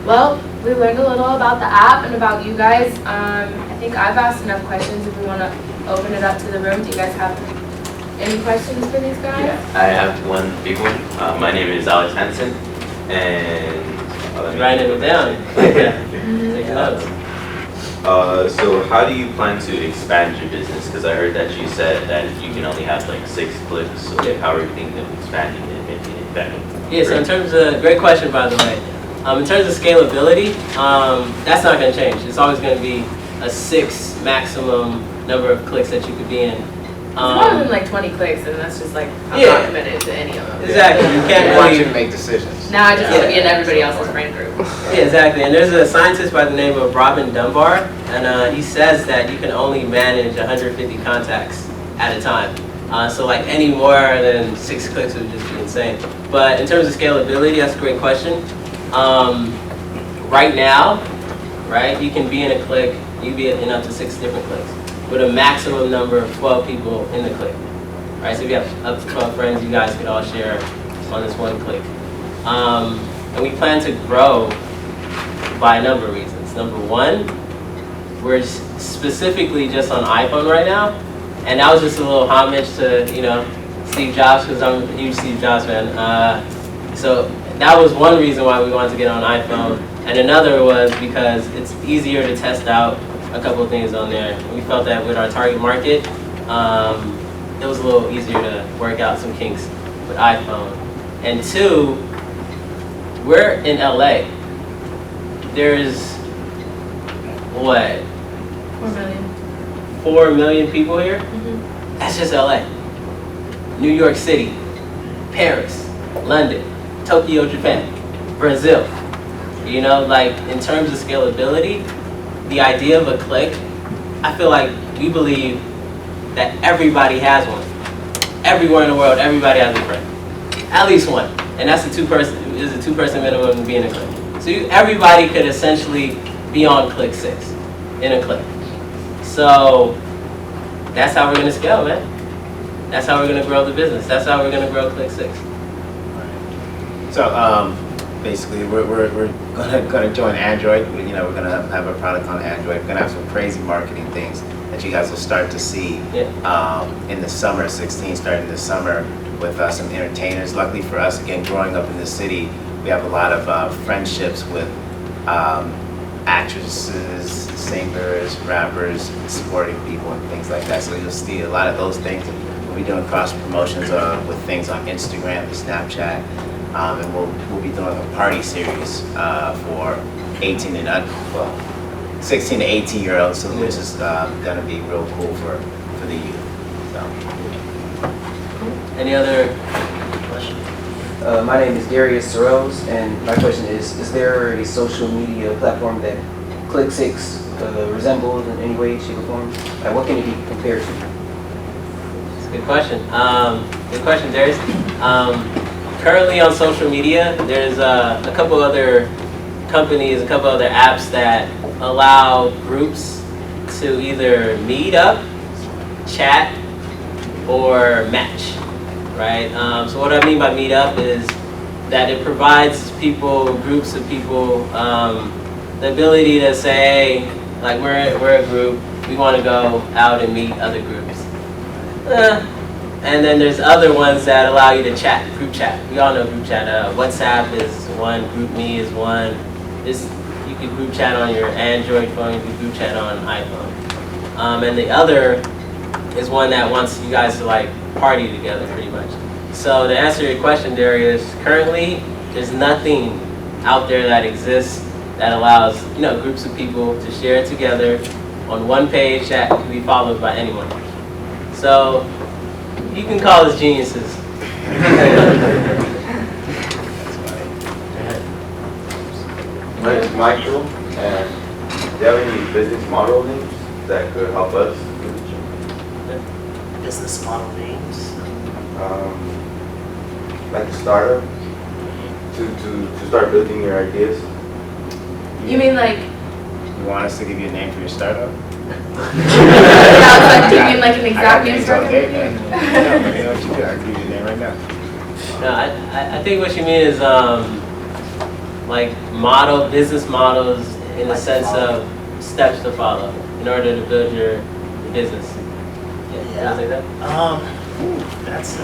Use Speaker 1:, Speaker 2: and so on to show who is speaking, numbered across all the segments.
Speaker 1: Well, we learned a little about the app and about you guys. I think I've asked enough questions. If we want to open it up to the room, do you guys have any questions for these guys?
Speaker 2: Yeah, I have one big one. My name is Alex Hansen, and
Speaker 3: writing it down. Take notes.
Speaker 2: So how do you plan to expand your business? Because I heard that you said that you can only have like 6 clicks. So how are you thinking of expanding it and making it better?
Speaker 3: Yeah, so in terms of, great question by the way. In terms of scalability, that's not going to change. It's always going to be a 6 maximum number of clicks that you could be in.
Speaker 1: It's more than like 20 clicks, and that's just like, I'm not committed to any of them.
Speaker 3: Exactly. You can't
Speaker 4: want you to make decisions.
Speaker 1: Now I just want to be in everybody else's friend group.
Speaker 3: Yeah, exactly. And there's a scientist by the name of Robin Dunbar, and he says that you can only manage 150 contacts at a time. So like any more than 6 clicks would just be insane. But in terms of scalability, that's a great question. Right now, right, you can be in a click, you be in up to 6 different clicks with a maximum number of 12 people in the click. Right, so if you have up to 12 friends, you guys could all share on this one click. And we plan to grow by a number of reasons. Number one, we're specifically just on iPhone right now, and that was just a little homage to, you know, Steve Jobs, because I'm a huge Steve Jobs fan. So that was one reason why we wanted to get on iPhone, and another was because it's easier to test out a couple of things on there. We felt that with our target market, it was a little easier to work out some kinks with iPhone. And 2, we're in LA. There's, what?
Speaker 1: 4 million.
Speaker 3: 4 million people here? That's just LA. New York City, Paris, London, Tokyo, Japan, Brazil. You know, like in terms of scalability, the idea of a click, I feel like we believe that everybody has one. Everywhere in the world, everybody has a friend. At least one. And that's a 2-person, is a 2-person minimum to be in a click. So everybody could essentially be on click 6 in a click. So that's how we're going to scale, man. That's how we're going to grow the business. That's how we're going to grow click 6.
Speaker 4: So basically, we're gonna join Android. You know, we're gonna have a product on Android. We're gonna have some crazy marketing things that you guys will start to see in the summer, 16, starting this summer, with some entertainers. Luckily for us, again, growing up in the city, we have a lot of friendships with actresses, singers, rappers, sporting people, and things like that. So you'll see a lot of those things. We'll be doing cross promotions with things on Instagram and Snapchat. And we'll be doing a party series for 18 and under, well, 16 to 18-year-olds, so which is gonna be real cool for the youth. So.
Speaker 3: Any other questions?
Speaker 5: My name is Audrey Cherell, and my question is there a social media platform that CLQSIX resembles in any way, shape, or form? Like, what can it be compared to?
Speaker 3: That's a good question. Good question, Darius. Currently on social media, there's a couple other companies, a couple other apps that allow groups to either meet up, chat, or match, right? So what I mean by meet up is that it provides people, groups of people, the ability to say, like, we're a group, we want to go out and meet other groups. And then there's other ones that allow you to chat, group chat. We all know group chat. WhatsApp is one, GroupMe is one. You can group chat on your Android phone, you can group chat on iPhone. And the other is one that wants you guys to like party together pretty much. So to answer your question, Darius, currently there's nothing out there that exists that allows, you know, groups of people to share together on one page that can be followed by anyone. So you can call us geniuses.
Speaker 6: My name is Michael, and do you have any business model names that could help us?
Speaker 7: Business model names?
Speaker 6: Like a startup, to start building your ideas.
Speaker 1: You mean like?
Speaker 4: You want us to give you a name for your startup?
Speaker 1: Do you mean like an exact name for a company?
Speaker 4: Let me know what you do. I can give you a name right now.
Speaker 3: No, I think what you mean is like business models in the sense of steps to follow in order to build your business. Yeah. Say that?
Speaker 7: That's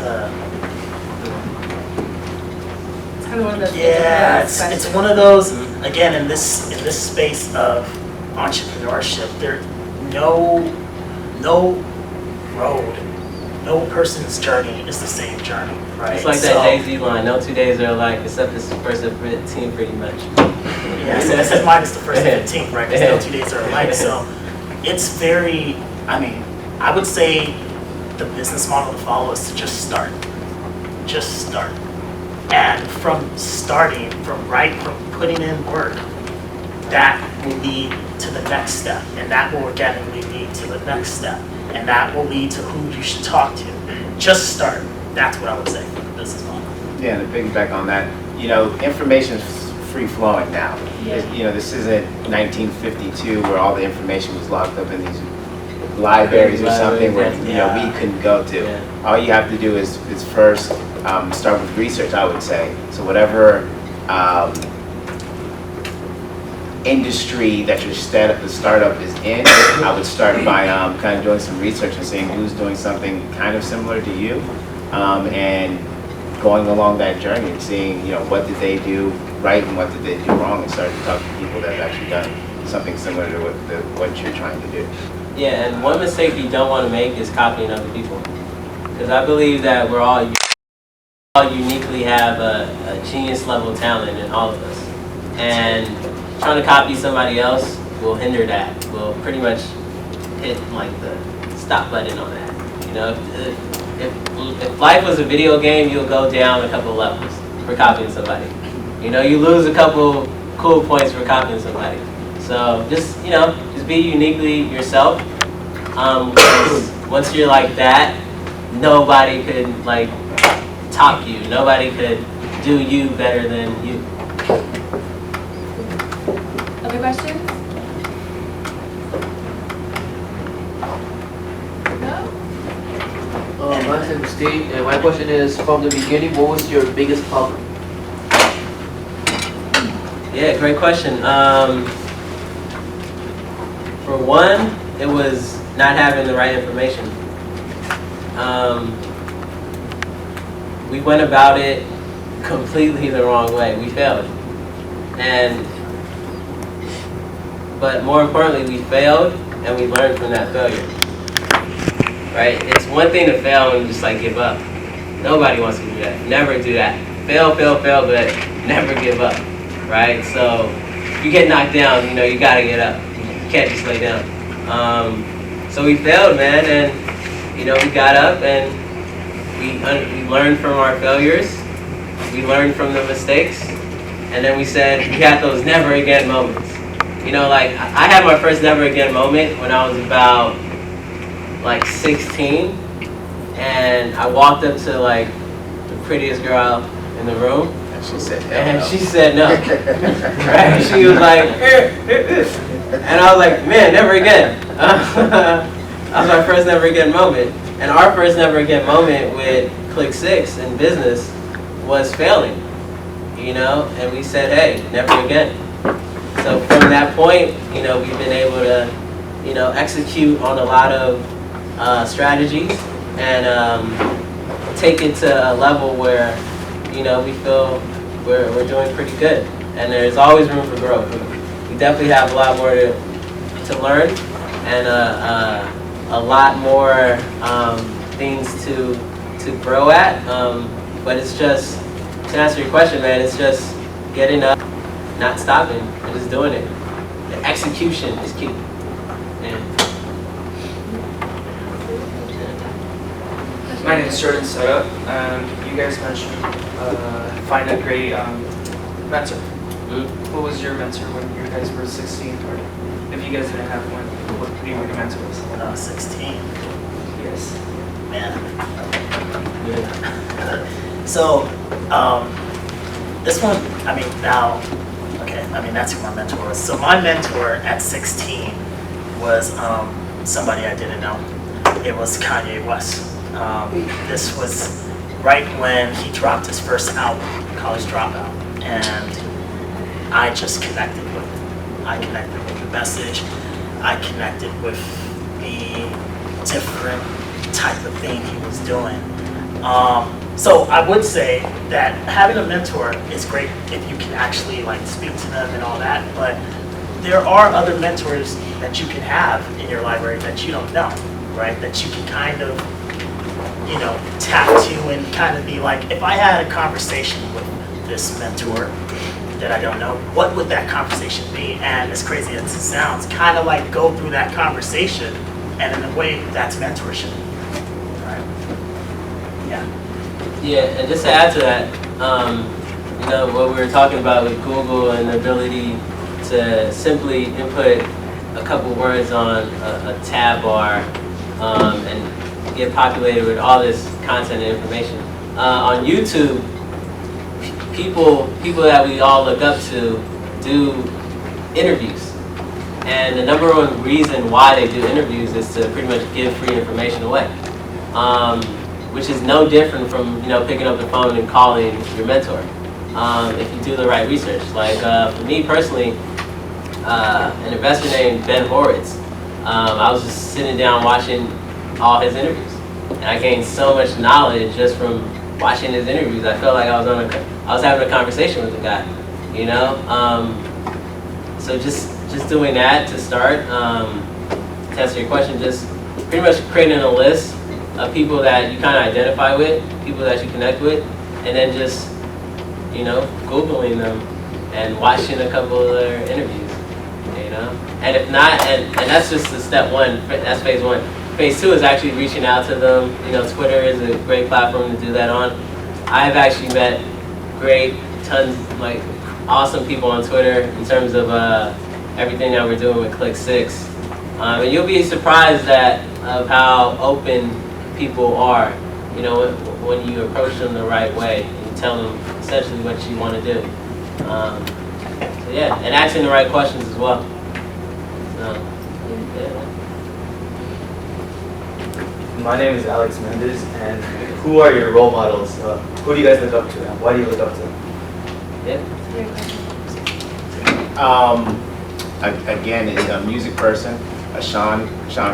Speaker 1: It's kind of one of those.
Speaker 7: yeah. It's one of those. Again, in this space of entrepreneurship, there no road, no person's journey is the same journey, right?
Speaker 3: It's like that Jay-Z line, no 2 days are alike except it's the first of 15 pretty much.
Speaker 7: Yeah, so this is minus the first 15th, right? Because no 2 days are alike. So it's very, I mean, I would say the business model to follow is to just start. Just start. And from starting, from putting in work, that will lead to the next step. And that will organically lead to the next step. And that will lead to who you should talk to. Just start. That's what I would say for the business model.
Speaker 4: Yeah, and to piggyback on that, information is free flowing now.
Speaker 1: Yeah.
Speaker 4: This isn't 1952 where all the information was locked up in these libraries or something where we couldn't go to.
Speaker 3: Yeah.
Speaker 4: All you have to do is first start with research, I would say. So whatever industry that your startup is in, I would start by kind of doing some research and seeing who's doing something kind of similar to you, and going along that journey and seeing what did they do right and what did they do wrong, and start to talk to people that have actually done something similar to what you're trying to do.
Speaker 3: Yeah, and one mistake you don't want to make is copying other people. Because I believe that we all uniquely have a genius level talent in all of us. And trying to copy somebody else will hinder that. Will pretty much hit like the stop button on that. If life was a video game, you'll go down a couple levels for copying somebody. You lose a couple cool points for copying somebody. So just be uniquely yourself. Once you're like that, nobody could top you. Nobody could do you better than you.
Speaker 1: Other questions? No?
Speaker 8: My name is Steve, and my question is, from the beginning, what was your biggest problem?
Speaker 3: Yeah, great question. For one, it was not having the right information. We went about it completely the wrong way. We failed. But more importantly, we failed and we learned from that failure. Right? It's one thing to fail and just give up. Nobody wants to do that. Never do that. Fail, but never give up. Right? So if you get knocked down, you gotta get up. You can't just lay down. So we failed, man, and we got up and we learned from our failures. We learned from the mistakes, and then we said we had those never again moments. I had my first never again moment when I was about 16, and I walked up to the prettiest girl in the room.
Speaker 4: And she said,
Speaker 3: She said no. Right? She was like, and I was like, man, never again. That was my first never again moment. And our first never again moment with CLQSIX in business was failing, and we said, hey, never again. So from that point, we've been able to, execute on a lot of strategies and take it to a level where, we feel we're doing pretty good. And there's always room for growth. We definitely have a lot more to learn and a lot more things to grow at. But it's just, to answer your question, man, it's just getting up, not stopping, and just doing it. The execution is key.
Speaker 9: My name is Jordan Soto. You guys mentioned find a great mentor. Who was your mentor when you guys were 16? Or if you guys didn't have one, what do you recommend to us?
Speaker 7: When I was 16.
Speaker 9: Yes.
Speaker 7: Man. So, this one, that's who my mentor was. So my mentor at 16 was somebody I didn't know. It was Kanye West. This was right when he dropped his first album, College Dropout. And I just connected with it. I connected with the message. I connected with the different type of thing he was doing. So I would say that having a mentor is great if you can actually like speak to them and all that, but there are other mentors that you can have in your library that you don't know, right? That you can kind of, you know, tap to and kind of be like, if I had a conversation with this mentor that I don't know, what would that conversation be? And as crazy as it sounds, kind of like go through that conversation, and in a way, that's mentorship, right? Yeah.
Speaker 3: Yeah, and just to add to that, you know, what we were talking about with Google and the ability to simply input a couple words on a tab bar and get populated with all this content and information. On YouTube, people that we all look up to do interviews. And the number one reason why they do interviews is to pretty much give free information away. Which is no different from, you know, picking up the phone and calling your mentor. If you do the right research. Like for me personally, an investor named Ben Horowitz, I was just sitting down watching all his interviews. And I gained so much knowledge just from watching his interviews. I felt like I was having a conversation with the guy, you know? So just doing that to start, to answer your question, just pretty much creating a list of people that you kind of identify with, people that you connect with, and then just, you know, Googling them and watching a couple of their interviews, you know? And if not, and that's just the step one, that's phase one. Phase two is actually reaching out to them. You know, Twitter is a great platform to do that on. I've actually met tons, like awesome people on Twitter in terms of everything that we're doing with CLQSIX. And you'll be surprised of how open people are, you know, when you approach them the right way and tell them essentially what you want to do. So yeah, and asking the right questions as well. So, yeah.
Speaker 10: My name is Alex Mendez, and who are your role models? Who do you guys look up to, and why do you look up to them?
Speaker 4: Again, a music person. Sean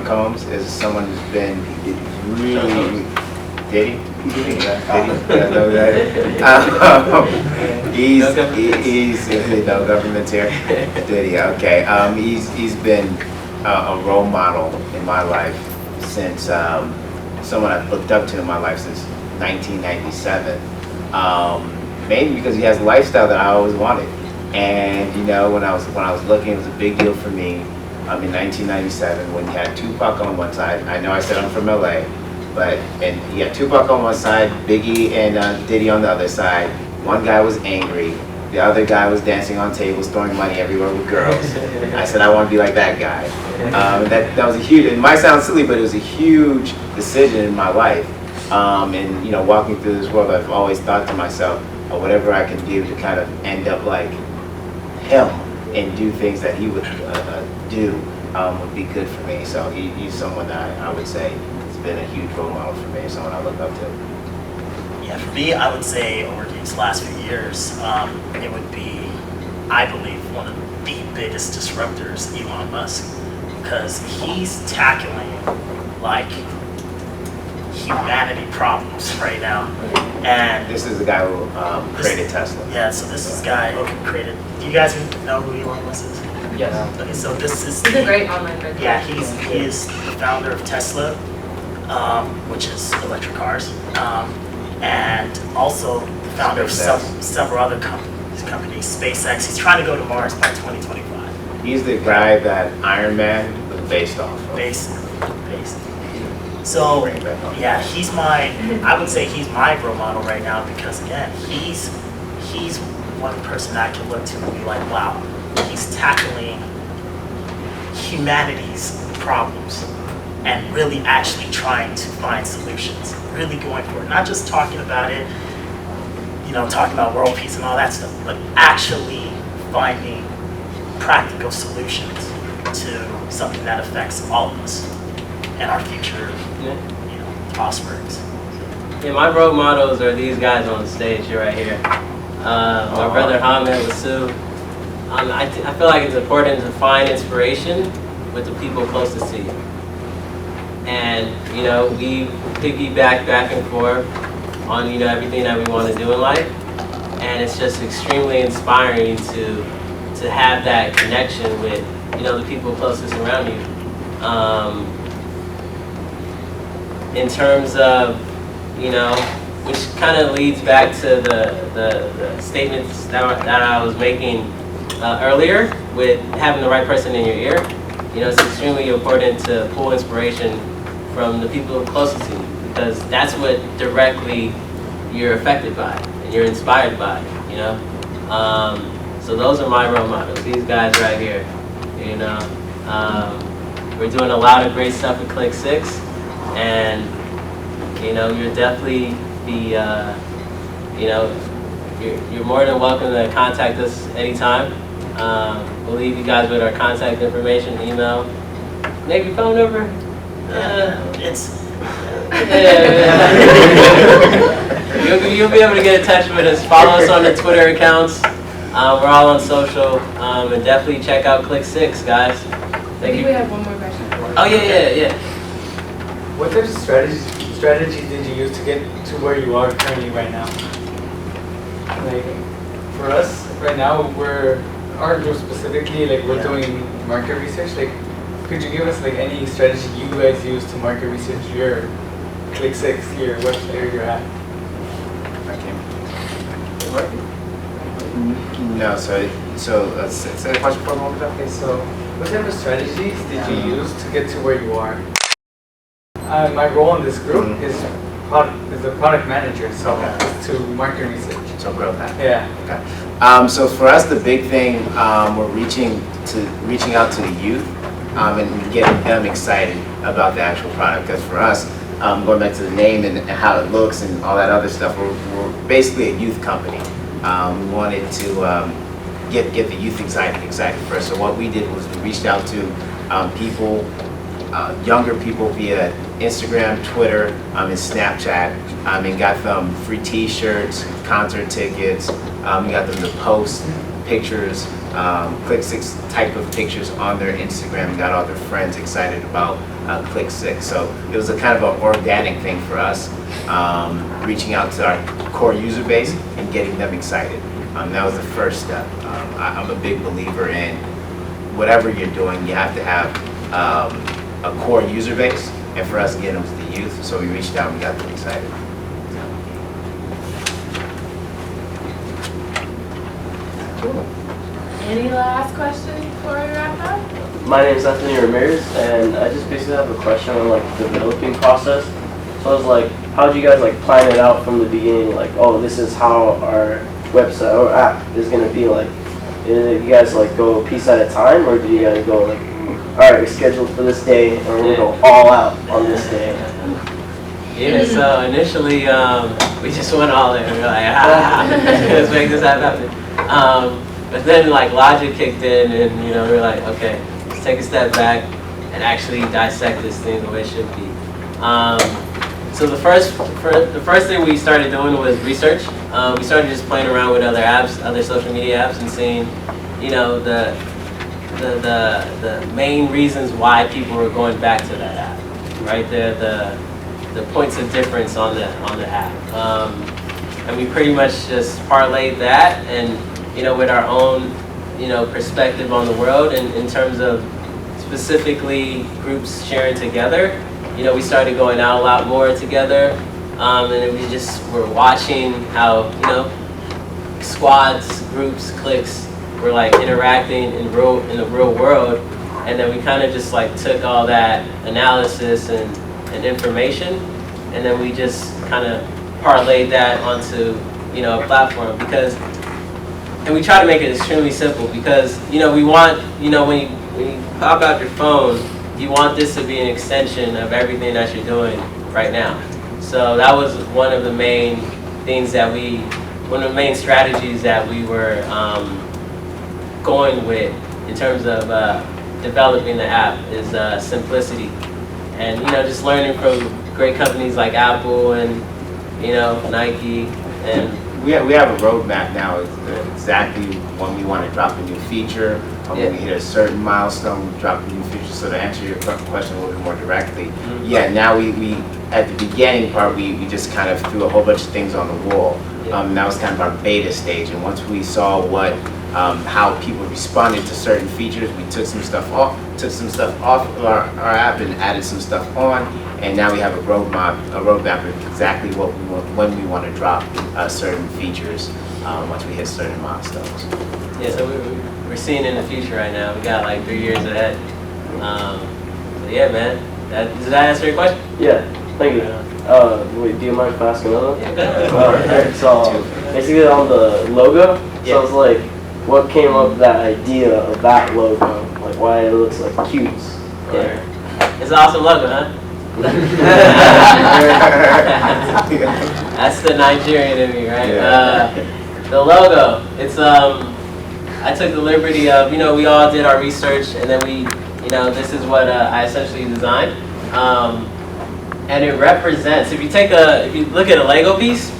Speaker 4: Combs is someone who's been really Diddy. He's no government's here. Diddy. Okay. He's been a role model in my life since someone I've looked up to in my life since 1997. Mainly because he has a lifestyle that I always wanted. And you know, when I was looking, it was a big deal for me. In 1997, when you had Tupac on one side. I know I said I'm from LA, and you had Tupac on one side, Biggie and Diddy on the other side. One guy was angry, the other guy was dancing on tables, throwing money everywhere with girls. I said I want to be like that guy. That was a huge. It might sound silly, but it was a huge decision in my life. And you know, walking through this world, I've always thought to myself, whatever I can do to kind of end up like him and do things that he would do would be good for me. So he's someone that I would say has been a huge role model for me, someone I look up to.
Speaker 7: Yeah, for me, I would say over these last few years, it would be, I believe, one of the biggest disruptors, Elon Musk, because he's tackling like humanity problems right now. And
Speaker 4: this is the guy who created Tesla.
Speaker 7: Yeah, so this is the guy who created. Do you guys know who Elon Musk is?
Speaker 10: Yes.
Speaker 7: Okay, so this is.
Speaker 1: He's a great online business.
Speaker 7: Yeah, he is the founder of Tesla, which is electric cars, and also the founder of several other companies, SpaceX. He's trying to go to Mars by 2025.
Speaker 4: He's the guy that Iron Man was based off of.
Speaker 7: Basically. So, yeah, I would say he's my role model right now because, again, he's one person I can look to and be like, wow, he's tackling humanity's problems and really actually trying to find solutions, really going for it. Not just talking about it, you know, talking about world peace and all that stuff, but actually finding practical solutions to something that affects all of us and our future, you know, offerings.
Speaker 3: Yeah, my role models are these guys on stage right here. My brother Hamid Wasu, I feel like it's important to find inspiration with the people closest to you. And, you know, we piggyback back and forth on, you know, everything that we want to do in life. And it's just extremely inspiring to have that connection with, you know, the people closest around you. In terms of, you know, which kind of leads back to the statements that I was making earlier with having the right person in your ear. You know, it's extremely important to pull inspiration from the people closest to you, because that's what directly you're affected by and you're inspired by, you know. So those are my role models, these guys right here, you know. We're doing a lot of great stuff with CLQSIX, and, you know, you're definitely you know, you're more than welcome to contact us anytime. We'll leave you guys with our contact information, email, maybe phone number. You'll be able to get in touch with us. Follow us on the Twitter accounts. We're all on social, and definitely check out CLQSIX, guys. Thank you.
Speaker 1: We have one more question.
Speaker 3: Oh yeah.
Speaker 10: What types of strategies did you use to get to where you are currently right now? Like, for us, right now, our group specifically, like, we're doing market research. Like, could you give us, like, any strategy you guys use to market research your CLQSIX, your website, or your app?
Speaker 4: No, so say the question for a moment.
Speaker 10: Okay, so what type of strategies did you use to get to where you are? My role in this group is a product manager, so it's to market research.
Speaker 4: So growth hack.
Speaker 10: Yeah.
Speaker 4: Okay. So for us, the big thing, we're reaching out to the youth and getting them excited about the actual product. Because for us, going back to the name and how it looks and all that other stuff, we're basically a youth company. We wanted to get the youth excited first. So what we did was we reached out to people, younger people via Instagram, Twitter, and Snapchat, and got them free T-shirts, concert tickets. We got them to post pictures, CLQSIX type of pictures on their Instagram, and got all their friends excited about CLQSIX. So it was a kind of an organic thing for us, reaching out to our core user base and getting them excited. That was the first step. I'm a big believer in whatever you're doing, you have to have a core user base, and for us, again, it was the youth, so we reached out and got them excited.
Speaker 1: Cool. Any last questions before we wrap up?
Speaker 11: My name is Anthony Ramirez, and I just basically have a question on like the developing process. So I was like, how did you guys like plan it out from the beginning? Like, oh, this is how our website or app is gonna be like. Did you guys like go a piece at a time, or do you guys go like, all right, we're scheduled for this day, and we're gonna go all out on this day?
Speaker 3: Yeah, so initially we just went all in. We were like, let's make this happen. But then like logic kicked in, and you know we were like, okay, let's take a step back and actually dissect this thing the way it should be. So the first thing we started doing was research. We started just playing around with other apps, other social media apps, and seeing, you know, the main reasons why people were going back to that app. Right there, the points of difference on the app, and we pretty much just parlayed that, and you know, with our own, you know, perspective on the world, and in terms of specifically groups sharing together. You know, we started going out a lot more together, and then we just were watching how, you know, squads, groups, cliques were like interacting in the real world, and then we kind of just like took all that analysis and information, and then we just kind of parlayed that onto, you know, a platform, and we try to make it extremely simple, because, you know, we want, you know, when you pop out your phone, you want this to be an extension of everything that you're doing right now. So that was one of the main things that one of the main strategies that we were going with in terms of developing the app is simplicity. And, you know, just learning from great companies like Apple and, you know, Nike and
Speaker 4: we have a roadmap now, exactly when we want to drop a new feature, or when we hit a certain milestone, we drop a new feature. So to answer your question a little bit more directly, yeah, now we at the beginning part, we just kind of threw a whole bunch of things on the wall. That was kind of our beta stage, and once we saw how people responded to certain features, we took some stuff off of our app and added some stuff on, and now we have a roadmap of exactly what we want, when we want to drop certain features once we hit certain milestones.
Speaker 3: Yeah, so we're seeing in the future right now. We got like 3 years ahead. So yeah, man. Does that answer your question?
Speaker 11: Yeah, thank you. Wait, do you mind if I ask another?
Speaker 3: Yeah, go ahead.
Speaker 11: Alright, so basically on the logo, so I was like, what came up with that idea of that logo? Like why it looks like cutes?
Speaker 3: Yeah. It's an awesome logo, huh? That's the Nigerian in me, right?
Speaker 4: Yeah.
Speaker 3: The logo, it's I took the liberty of, we all did our research, and then this is what I essentially designed. And it represents, if you look at a Lego piece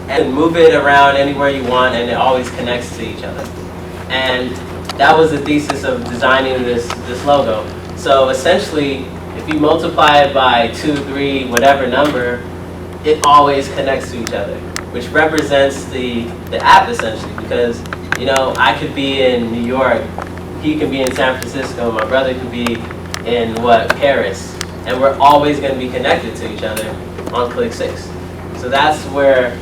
Speaker 3: and move it around anywhere you want, and it always connects to each other. And that was the thesis of designing this logo. So essentially, if you multiply it by 2, 3, whatever number, it always connects to each other, which represents the app essentially, because I could be in New York, he could be in San Francisco, my brother could be in Paris, and we're always going to be connected to each other on CLQSIX. So that's where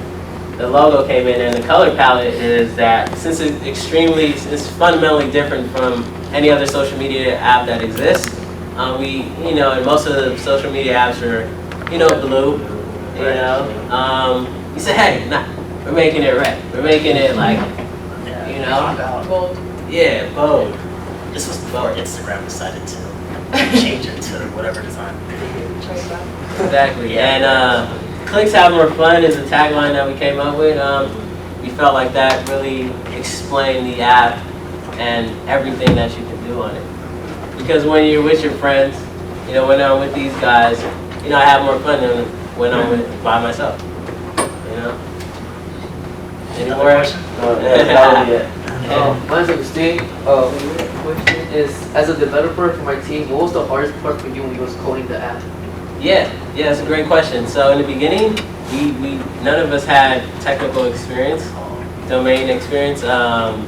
Speaker 3: the logo came in, and the color palette is that since it's fundamentally different from any other social media app that exists. And most of the social media apps are, blue. You say, hey, nah, we're making it red. We're making it like,
Speaker 7: Bold.
Speaker 3: yeah, bold.
Speaker 7: This was before Instagram decided to change it to whatever design.
Speaker 3: Exactly. And clicks have more fun is a tagline that we came up with. We felt like that really explained the app and everything that you can do on it. Because when you're with your friends, when I'm with these guys, I have more fun than when I'm by myself. Any more?
Speaker 8: My name's Agustin. Question is, as a developer for my team, what was the hardest part for you when you was coding the app?
Speaker 3: Yeah, that's a great question. So in the beginning, we none of us had technical experience, domain experience, and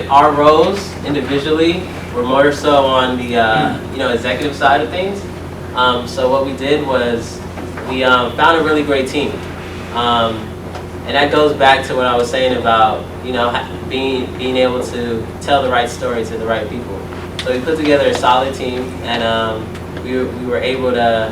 Speaker 3: our roles individually were more so on the executive side of things. So what we did was we found a really great team, and that goes back to what I was saying about being able to tell the right story to the right people. So we put together a solid team, and we were able to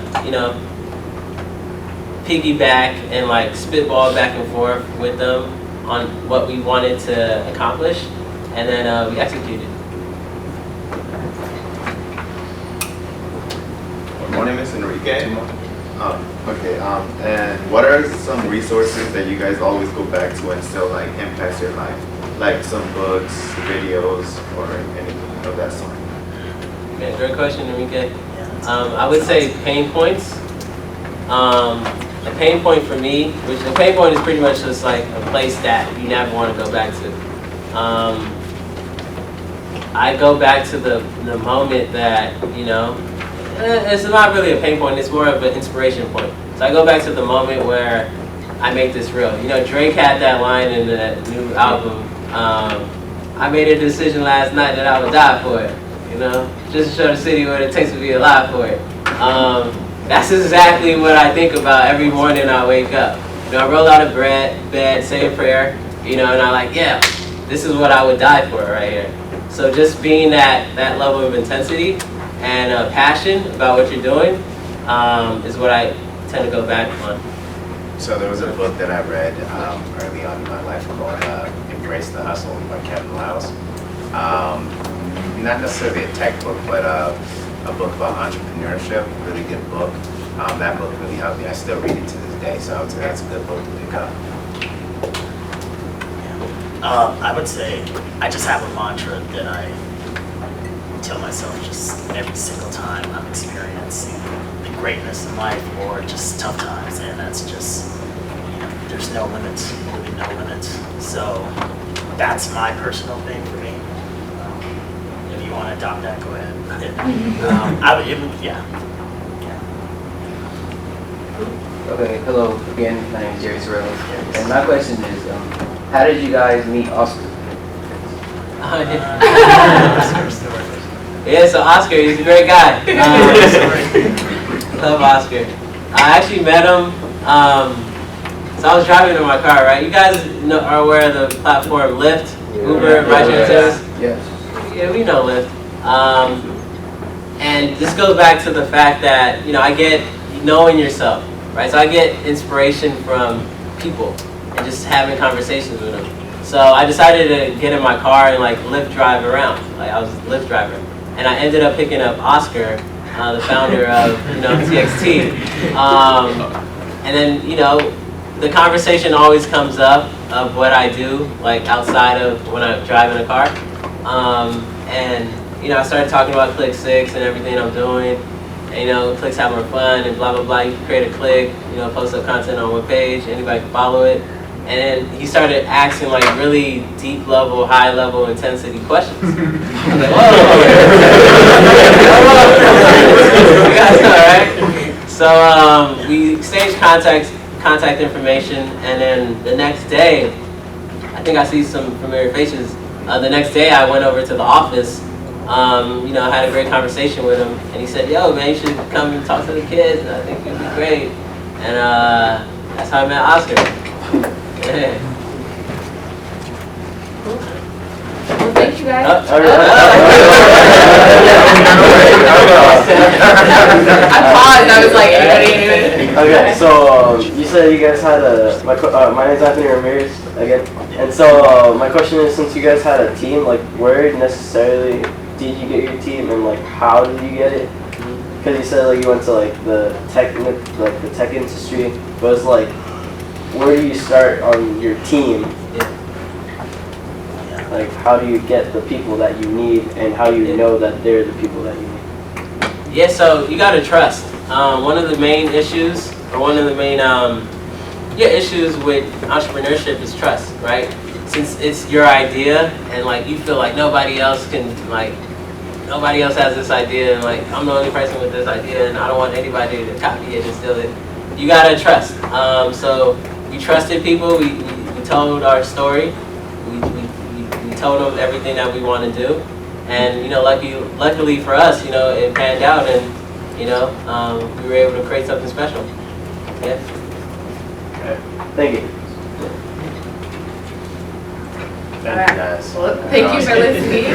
Speaker 3: piggyback and spitball back and forth with them on what we wanted to accomplish, and then we executed.
Speaker 12: My name is Enrique. And what are some resources that you guys always go back to and still impacts your life? Like some books, videos, or anything of that sort?
Speaker 3: Okay, great question, Enrique. I would say pain points. A pain point for me, which the pain point is pretty much just like a place that you never want to go back to. I go back to the moment that, it's not really a pain point, it's more of an inspiration point. So I go back to the moment where I make this real. Drake had that line in the new album, I made a decision last night that I would die for it, just to show the city what it takes to be alive for it. That's exactly what I think about every morning I wake up. I roll out of bed, say a prayer, and I'm yeah, this is what I would die for right here. So just being that level of intensity and passion about what you're doing is what I tend to go back on.
Speaker 4: So there was a book that I read early on in my life called Embrace the Hustle by Kevin Liles. Not necessarily a tech book, but a book about entrepreneurship, really good book. That book really helped me. I still read it to this day, so I would say that's a good book to pick up.
Speaker 7: I would say I just have a mantra that I tell myself just every single time I'm experiencing the greatness in life or just tough times, and that's just, there's no limits, really no limits. So that's my personal thing for me. If you want to adopt that, go ahead. Yeah.
Speaker 5: Okay, hello again. My name is Audrey Cherell Wiltz. And my question is, how did you guys meet Oscar?
Speaker 3: Yeah, so Oscar, he's a great guy. Love Oscar. I actually met him. So I was driving in my car, right? You guys are aware of the platform Lyft, Uber, rideshare service?
Speaker 5: Yes.
Speaker 3: Yeah, we know Lyft. And this goes back to the fact that, I get knowing yourself, right? So I get inspiration from people and just having conversations with them. So I decided to get in my car and like Lyft drive around. Like I was a Lyft driver. And I ended up picking up Oscar, the founder of, TXT. And then, the conversation always comes up of what I do, like outside of when I'm driving a car. And I started talking about CLQSIX and everything I'm doing. And Click's having fun and blah, blah, blah. You can create a click, post up content on one page, anybody can follow it. And then he started asking like really deep level, high level intensity questions. I was like, whoa. You guys know, right? So we exchanged contact information, and then the next day, I think I see some familiar faces. The next day I went over to the office, had a great conversation with him, and he said, yo man, you should come and talk to the kids, and I think you'd be great. And that's how I met Oscar. Yeah.
Speaker 1: Well, thank you guys. I paused. I was like, anybody?
Speaker 11: Okay, so you said you guys had my name's Anthony Ramirez again, and so my question is, since you guys had a team, like where necessarily did you get your team, and like how did you get it? Because you said like you went to like the tech industry, but it's like, where do you start on your team? Like, how do you get the people that you need, and how do you know that they're the people that you need?
Speaker 3: Yeah, so you gotta trust. One of the main issues, or one of the main issues with entrepreneurship is trust, right? Since it's your idea, and like you feel like nobody else has this idea, and like I'm the only person with this idea, and I don't want anybody to copy it and steal it. You gotta trust. So we trusted people. We told our story. We told them everything that we want to do, and luckily for us, it panned out, and we were able to create something special. Yeah.
Speaker 11: Okay. Thank you.
Speaker 4: Thank you guys.
Speaker 1: Well, thank you for listening.